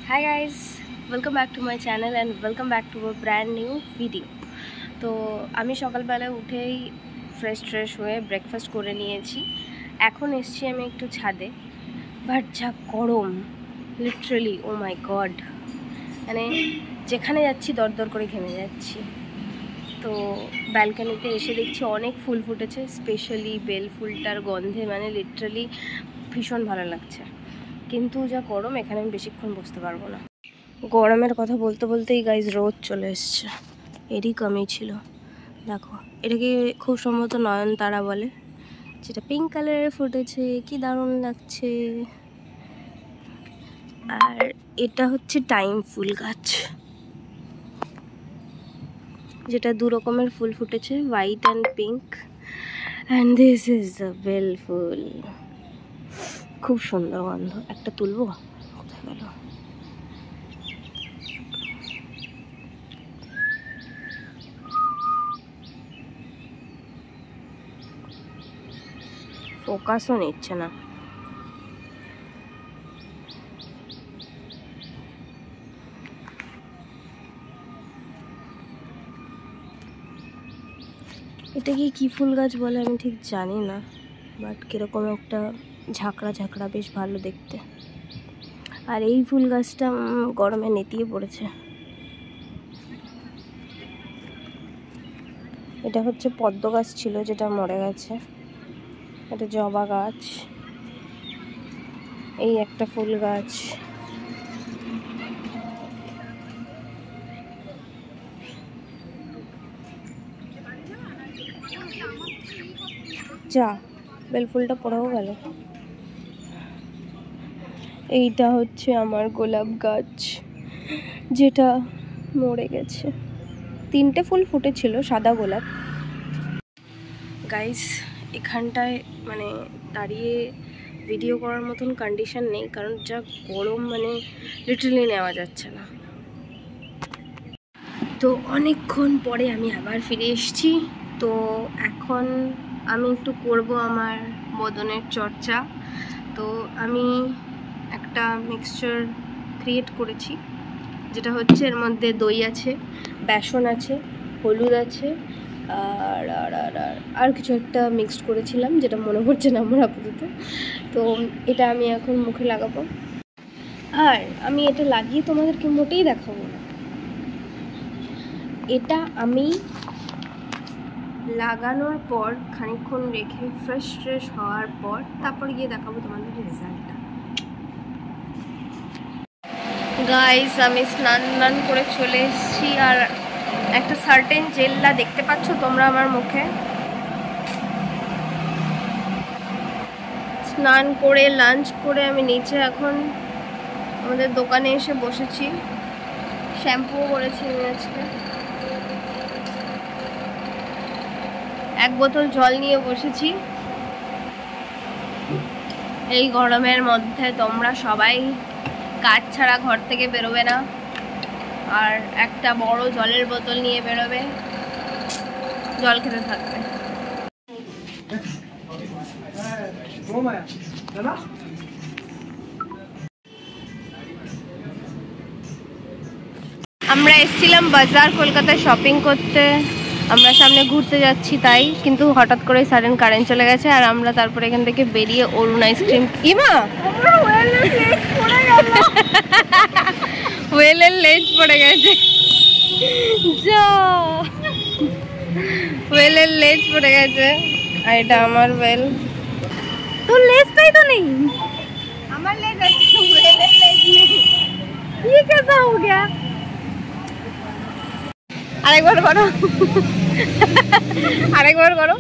Hi guys, welcome back to my channel and welcome back to a brand new video. তো আমি সকালবেলা উঠেই fresh হয়ে breakfast করে নিয়েছি। এখন এসেছি আমি একটু ছাদে, বাট যা গরম, লিটারালি ও মাই গড, মানে যেখানে যাচ্ছি দরদর করে ঘেমে যাচ্ছি। তো ব্যালকনিতে এসে দেখছি অনেক ফুল ফুটেছে, স্পেশালি বেল ফুলটার গন্ধে মানে লিটারালি ভীষণ ভালো লাগছে। কিন্তু যা গরম, এখানে আমি বেশিক্ষণ বসতে পারবো না। গরমের কথা বলতে বলতেই গাইজ রোদ চলে এসছে, এরই কমই ছিল। দেখো, এটাকে খুব সম্ভবত নয়নতারা বলে, যেটা পিঙ্ক কালারের ফুটেছে, কি দারুণ লাগছে। আর এটা হচ্ছে টাইম ফুল গাছ, যেটা দু রকমের ফুল ফুটেছে, white and pink. And this is the বেল ফুল। খুব সুন্দর গন্ধ। একটা তুলবো, কোথায় গেল? ফোকাসও নিচ্ছে না। এটা কি ফুল গাছ বলে আমি ঠিক জানি না, বাট কিরকম একটা ঝাঁকড়া ঝাঁকড়া, বেশ ভালো দেখতে। আর এই ফুল গাছটা গরমে নেতিয়ে পড়েছে। এটা হচ্ছে পদ্ম গাছ ছিল, যেটা মরে গেছে। এটা জবা গাছ, এই একটা ফুল গাছ, যা বেল ফুলটা পড়েও গেল। এইটা হচ্ছে আমার গোলাপ গাছ, যেটা মরে গেছে। 3টে ফুল ফুটেছিল, সাদা গোলাপ। গাইস, এখানটায় মানে দাঁড়িয়ে ভিডিও করার মতন কন্ডিশন নেই, কারণ যা গরম, মানে লিটারালি নেওয়া যাচ্ছে না। তো অনেকক্ষণ পরে আমি আবার ফিরে এসেছি। তো এখন আমি একটু করব আমার বদনের চর্চা। তো আমি একটা মিক্সচার ক্রিয়েট করেছি, যেটা হচ্ছে এর মধ্যে দই আছে, বেসন আছে, হলুদ আছে, আর আর আর আর কিছু একটা মিক্সড করেছিলাম, যেটা মনে পড়ছে না আমার আপাতত। তো এটা আমি এখন মুখে লাগাবো। আর আমি এটা লাগিয়ে তোমাদেরকে মোটেই দেখাবো না, এটা আমি লাগানোর পর খানিকক্ষণ রেখে ফ্রেশ হওয়ার পর তারপর গিয়ে দেখাবো তোমাদের রেজাল্টটা। গাইস, আমি স্নান করে চলে এসেছি, আর একটা সার্টেন জেল্লা দেখতে পাচ্ছ তোমরা আমার মুখে। স্নান করে লাঞ্চ করে আমি নিচে এখন আমাদের দোকানে এসে বসেছি। শ্যাম্পুও করেছি আমি আজকে। 1 বোতল জল নিয়ে বসেছি। এই গরমের মধ্যে তোমরা সবাই কাজ ছাড়া ঘর থেকে বেরোবে না, আর একটা বড় জলের বোতল নিয়ে বেরোবে, জল খেতে থাকবে। আমরা এসেছিলাম বাজার কলকাতায় শপিং করতে, আমরা সামনে ঘুরতে যাচ্ছি তাই, কিন্তু হঠাৎ করে সাডেন কারেন্ট চলে গেছে, আর আমরা তারপরে এখান থেকে বেরিয়ে অরুণ আইসক্রিম, ইমা ওয়েলের লেজ পড়ে গেছে, যা ওয়েলের লেজ পড়ে গেছে। আর এটা আমার ওয়েল। তোর লেজটাই তো নেই। আমার লেজ আছে, ওয়েলের লেজ নেই। ये कैसा हो गया? আরেকবার করো, আরেকবার করো।